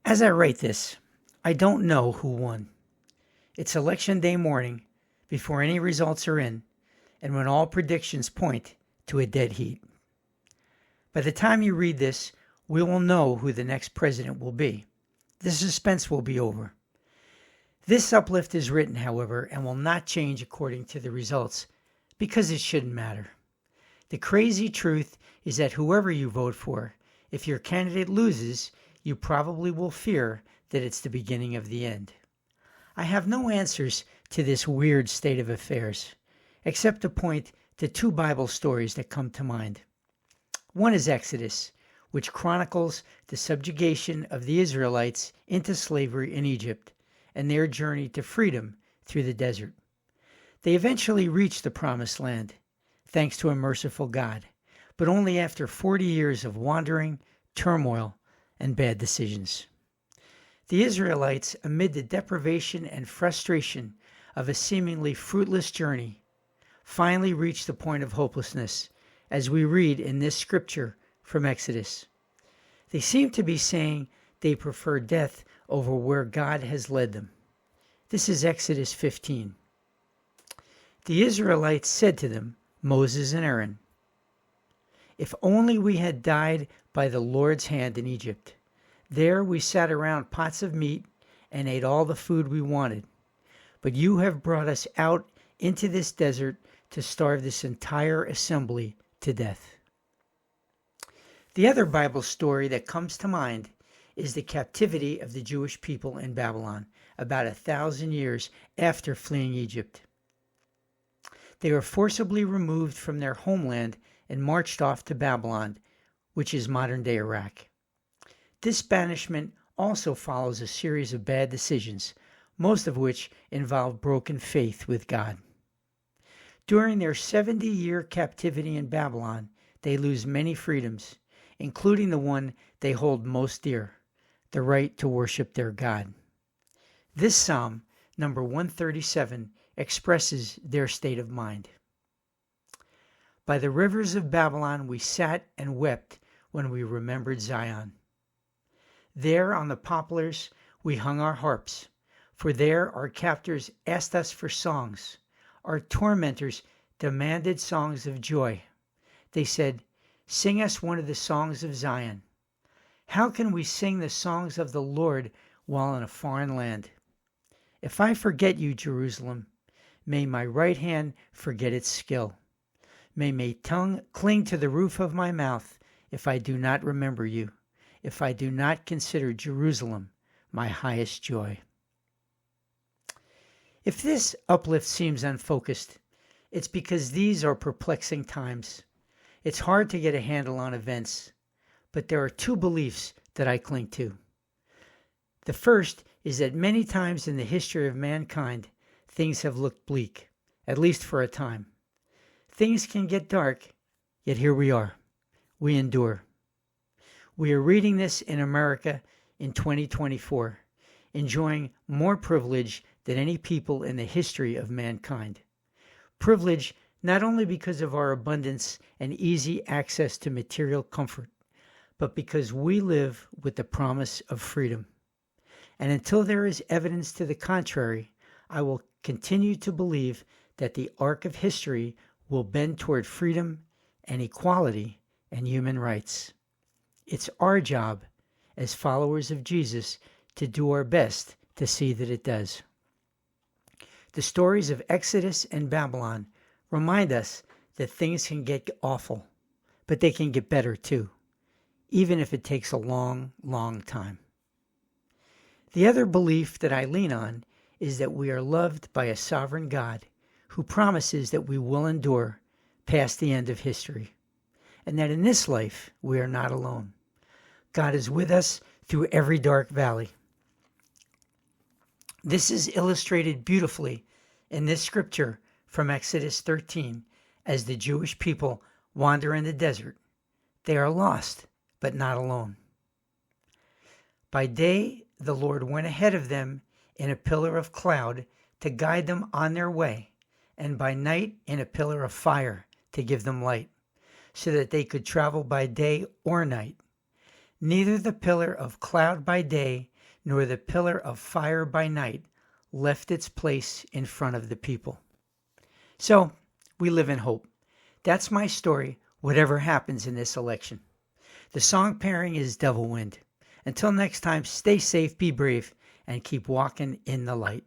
As I write this, I don't know who won. It's election day morning, before any results are in, and when all predictions point to a dead heat. By the time you read this, we will know who the next president will be. The suspense will be over. This uplift is written, however, and will not change according to the results, because it shouldn't matter. The crazy truth is that whoever you vote for, if your candidate loses, you probably will fear that it's the beginning of the end. I have no answers to this weird state of affairs, except to point to two Bible stories that come to mind. One is Exodus, which chronicles the subjugation of the Israelites into slavery in Egypt and their journey to freedom through the desert. They eventually reached the promised land, thanks to a merciful God, but only after 40 years of wandering, turmoil, and bad decisions. The Israelites, amid the deprivation and frustration of a seemingly fruitless journey, finally reached the point of hopelessness, as we read in this scripture from Exodus. They seem to be saying they prefer death over where God has led them. This is Exodus 15. The Israelites said to them, Moses and Aaron, "If only we had died by the Lord's hand in Egypt. There we sat around pots of meat and ate all the food we wanted. But you have brought us out into this desert to starve this entire assembly to death." The other Bible story that comes to mind is the captivity of the Jewish people in Babylon, about 1,000 years after fleeing Egypt. They were forcibly removed from their homeland and marched off to Babylon, which is modern-day Iraq. This banishment also follows a series of bad decisions, most of which involve broken faith with God. During their 70-year captivity in Babylon, they lose many freedoms, including the one they hold most dear, the right to worship their God. This psalm, number 137, expresses their state of mind. By the rivers of Babylon we sat and wept when we remembered Zion. There on the poplars we hung our harps, for there our captors asked us for songs. Our tormentors demanded songs of joy. They said, "Sing us one of the songs of Zion." How can we sing the songs of the Lord while in a foreign land? If I forget you, Jerusalem, may my right hand forget its skill. May my tongue cling to the roof of my mouth if I do not remember you, if I do not consider Jerusalem my highest joy. If this uplift seems unfocused, it's because these are perplexing times. It's hard to get a handle on events, but there are two beliefs that I cling to. The first is that many times in the history of mankind, things have looked bleak, at least for a time. Things can get dark, yet here we are. We endure. We are reading this in America in 2024, enjoying more privilege than any people in the history of mankind. Privilege not only because of our abundance and easy access to material comfort, but because we live with the promise of freedom. And until there is evidence to the contrary, I will continue to believe that the arc of history will bend toward freedom and equality and human rights. It's our job as followers of Jesus to do our best to see that it does. The stories of Exodus and Babylon remind us that things can get awful, but they can get better too, even if it takes a long, long time. The other belief that I lean on is that we are loved by a sovereign God who promises that we will endure past the end of history, and that in this life we are not alone. God is with us through every dark valley. This is illustrated beautifully in this scripture from Exodus 13 as the Jewish people wander in the desert. They are lost, but not alone. By day, the Lord went ahead of them in a pillar of cloud to guide them on their way, and by night in a pillar of fire to give them light, so that they could travel by day or night. Neither the pillar of cloud by day nor the pillar of fire by night left its place in front of the people. So we live in hope. That's my story, whatever happens in this election. The song pairing is Devil Wind. Until next time, stay safe, be brave, and keep walking in the light.